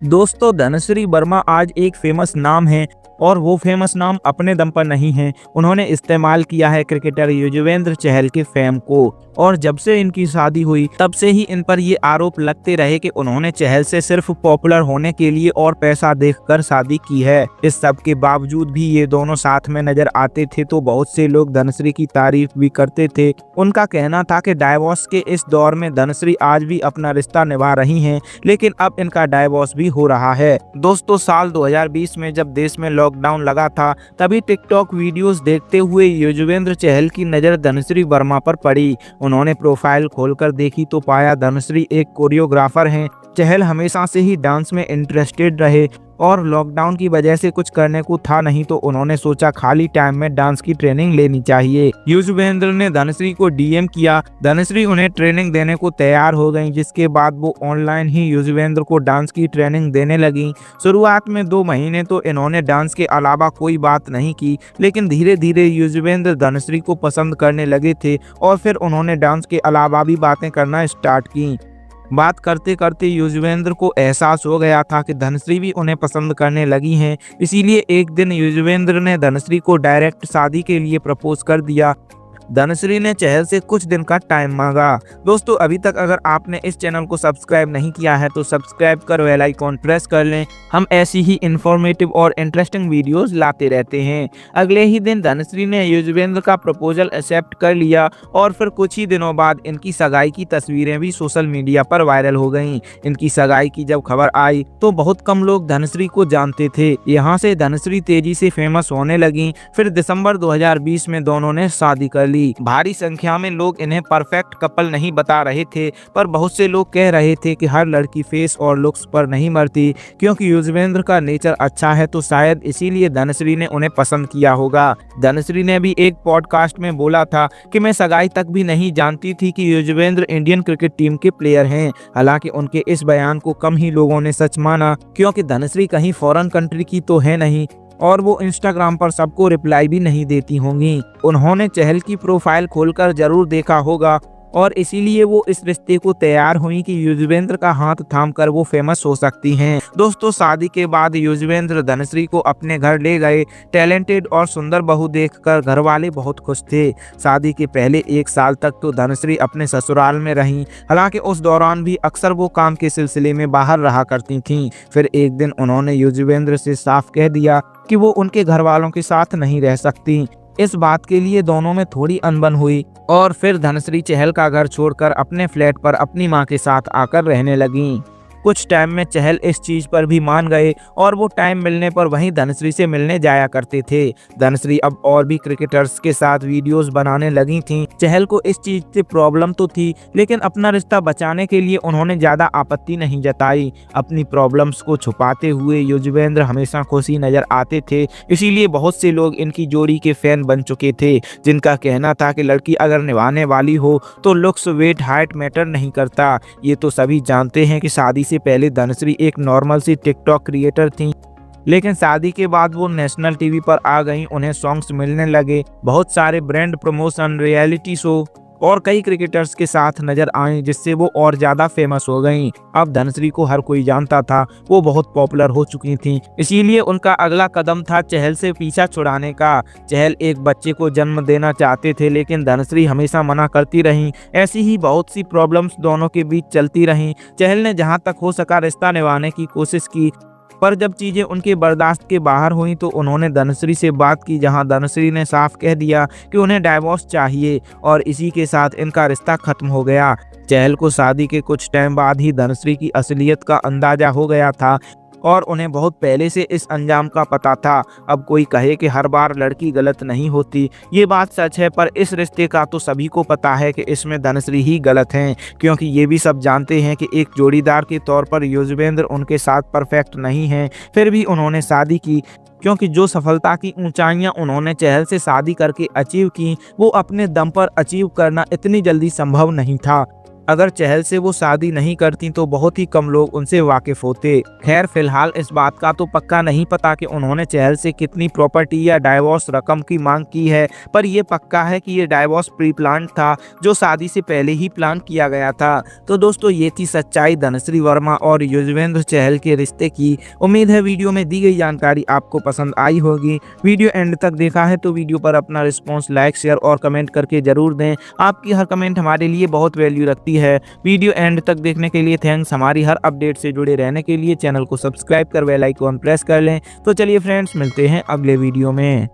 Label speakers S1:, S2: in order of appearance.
S1: दोस्तों, धनश्री वर्मा आज एक फेमस नाम है और वो फेमस नाम अपने दम पर नहीं है। उन्होंने इस्तेमाल किया है क्रिकेटर युजवेंद्र चहल के फेम को। और जब से इनकी शादी हुई तब से ही इन पर ये आरोप लगते रहे कि उन्होंने चहल से सिर्फ पॉपुलर होने के लिए और पैसा देखकर शादी की है। इस सब के बावजूद भी ये दोनों साथ में नजर आते थे तो बहुत से लोग धनश्री की तारीफ भी करते थे। उनका कहना था कि डाइवोर्स के इस दौर में धनश्री आज भी अपना रिश्ता निभा रही हैं, लेकिन अब इनका डाइवोर्स भी हो रहा है। दोस्तों, साल 2020 में जब देश में लॉकडाउन लगा था तभी टिकटॉक वीडियोस देखते हुए युजवेंद्र चहल की नज़र धनश्री वर्मा पर पड़ी। उन्होंने प्रोफाइल खोलकर देखी तो पाया धनश्री एक कोरियोग्राफर हैं। चहल हमेशा से ही डांस में इंटरेस्टेड रहे और लॉकडाउन की वजह से कुछ करने को था नहीं तो उन्होंने सोचा खाली टाइम में डांस की ट्रेनिंग लेनी चाहिए। युजवेंद्र ने धनश्री को डीएम किया। धनश्री उन्हें ट्रेनिंग देने को तैयार हो गई, जिसके बाद वो ऑनलाइन ही युजवेंद्र को डांस की ट्रेनिंग देने लगी। शुरुआत में 2 महीने तो इन्होंने डांस के अलावा कोई बात नहीं की, लेकिन धीरे धीरे युजवेंद्र धनश्री को पसंद करने लगे थे और फिर उन्होंने डांस के अलावा भी बातें करना स्टार्ट की। बात करते करते युजवेंद्र को एहसास हो गया था कि धनश्री भी उन्हें पसंद करने लगी हैं। इसीलिए एक दिन युजवेंद्र ने धनश्री को डायरेक्ट शादी के लिए प्रपोज कर दिया। धनश्री ने चहल से कुछ दिन का टाइम मांगा। दोस्तों, अभी तक अगर आपने इस चैनल को सब्सक्राइब नहीं किया है तो सब्सक्राइब कर बेल आइकॉन प्रेस कर लें। हम ऐसी ही इंफॉर्मेटिव और इंटरेस्टिंग वीडियोस लाते रहते हैं। अगले ही दिन धनश्री ने युजवेंद्र का प्रपोजल एक्सेप्ट कर लिया और फिर कुछ ही दिनों बाद इनकी सगाई की तस्वीरें भी सोशल मीडिया पर वायरल हो गईं। इनकी सगाई की जब खबर आई तो बहुत कम लोग धनश्री को जानते थे। यहाँ से धनश्री तेजी से फेमस होने लगी। फिर दिसंबर 2020 में दोनों ने शादी कर ली। भारी संख्या में लोग इन्हें परफेक्ट कपल नहीं बता रहे थे, पर बहुत से लोग कह रहे थे कि हर लड़की फेस और लुक्स पर नहीं मरती। क्योंकि युजवेंद्र का नेचर अच्छा है तो शायद इसीलिए धनश्री ने उन्हें पसंद किया होगा। धनश्री ने भी एक पॉडकास्ट में बोला था कि मैं सगाई तक भी नहीं जानती थी कि युजवेंद्र इंडियन क्रिकेट टीम के प्लेयर हैं। हालांकि उनके इस बयान को कम ही लोगों ने सच माना, क्योंकि धनश्री कहीं फॉरेन कंट्री की तो है नहीं और वो इंस्टाग्राम पर सबको रिप्लाई भी नहीं देती होंगी। उन्होंने चहल की प्रोफाइल खोलकर जरूर देखा होगा और इसीलिए वो इस रिश्ते को तैयार हुई कि युजवेंद्र का हाथ थामकर वो फेमस हो सकती हैं। दोस्तों, शादी के बाद युजवेंद्र धनश्री को अपने घर ले गए। टैलेंटेड और सुंदर बहू देखकर घर वाले बहुत खुश थे। शादी के पहले 1 साल तक तो धनश्री अपने ससुराल में रहीं। हालांकि उस दौरान भी अक्सर वो काम के सिलसिले में बाहर रहा करती थीं। फिर एक दिन उन्होंने युजवेंद्र से साफ कह दिया कि वो उनके घर वालों के साथ नहीं रह सकती। इस बात के लिए दोनों में थोड़ी अनबन हुई और फिर धनश्री चहल का घर छोड़कर अपने फ्लैट पर अपनी मां के साथ आकर रहने लगीं। कुछ टाइम में चहल इस चीज पर भी मान गए और वो टाइम मिलने पर वहीं धनश्री से मिलने जाया करते थे। धनश्री अब और भी क्रिकेटर्स के साथ वीडियोस बनाने लगी थीं। चहल को इस चीज से प्रॉब्लम तो थी, लेकिन अपना रिश्ता बचाने के लिए उन्होंने ज्यादा आपत्ति नहीं जताई। अपनी प्रॉब्लम्स को छुपाते हुए युजवेंद्र हमेशा खुशी नजर आते थे। इसीलिए बहुत से लोग इनकी जोड़ी के फैन बन चुके थे, जिनका कहना था कि लड़की अगर निभाने वाली हो तो लुक्स, वेट, हाइट मैटर नहीं करता। ये तो सभी जानते हैं कि शादी से पहले धनश्री एक नॉर्मल सी टिकटॉक क्रिएटर थी, लेकिन शादी के बाद वो नेशनल टीवी पर आ गई। उन्हें सॉन्ग्स मिलने लगे, बहुत सारे ब्रांड प्रमोशन, रियलिटी शो और कई क्रिकेटर्स के साथ नजर आईं, जिससे वो और ज्यादा फेमस हो गईं। अब धनश्री को हर कोई जानता था, वो बहुत पॉपुलर हो चुकी थीं। इसीलिए उनका अगला कदम था चहल से पीछा छुड़ाने का। चहल एक बच्चे को जन्म देना चाहते थे, लेकिन धनश्री हमेशा मना करती रहीं। ऐसी ही बहुत सी प्रॉब्लम्स दोनों के बीच चलती रहीं। चहल ने जहां तक हो सका रिश्ता निभाने की कोशिश की, पर जब चीजें उनके बर्दाश्त के बाहर हुई तो उन्होंने धनश्री से बात की, जहां धनश्री ने साफ कह दिया कि उन्हें डाइवोर्स चाहिए और इसी के साथ इनका रिश्ता खत्म हो गया। चहल को शादी के कुछ टाइम बाद ही धनश्री की असलियत का अंदाजा हो गया था और उन्हें बहुत पहले से इस अंजाम का पता था। अब कोई कहे कि हर बार लड़की गलत नहीं होती, ये बात सच है, पर इस रिश्ते का तो सभी को पता है कि इसमें धनश्री ही गलत हैं। क्योंकि ये भी सब जानते हैं कि एक जोड़ीदार के तौर पर युजवेंद्र उनके साथ परफेक्ट नहीं हैं, फिर भी उन्होंने शादी की। क्योंकि जो सफलता की ऊंचाइयां उन्होंने चहल से शादी करके अचीव की, वो अपने दम पर अचीव करना इतनी जल्दी संभव नहीं था। अगर चहल से वो शादी नहीं करती तो बहुत ही कम लोग उनसे वाकिफ होते। खैर फिलहाल इस बात का तो पक्का नहीं पता कि उन्होंने चहल से कितनी प्रॉपर्टी या डाइवोर्स रकम की मांग की है, पर ये पक्का है कि ये डाइवोर्स प्री प्लान था, जो शादी से पहले ही प्लान किया गया था। तो दोस्तों ये थी सच्चाई धनश्री वर्मा और युजवेंद्र चहल के रिश्ते की। उम्मीद है वीडियो में दी गई जानकारी आपको पसंद आई होगी। वीडियो एंड तक देखा है तो वीडियो पर अपना रिस्पॉन्स लाइक शेयर और कमेंट करके जरूर दें। आपकी हर कमेंट हमारे लिए बहुत वैल्यू रखती है। वीडियो एंड तक देखने के लिए थैंक्स। हमारी हर अपडेट से जुड़े रहने के लिए चैनल को सब्सक्राइब कर बेल आइकन प्रेस कर लें। तो चलिए फ्रेंड्स, मिलते हैं अगले वीडियो में।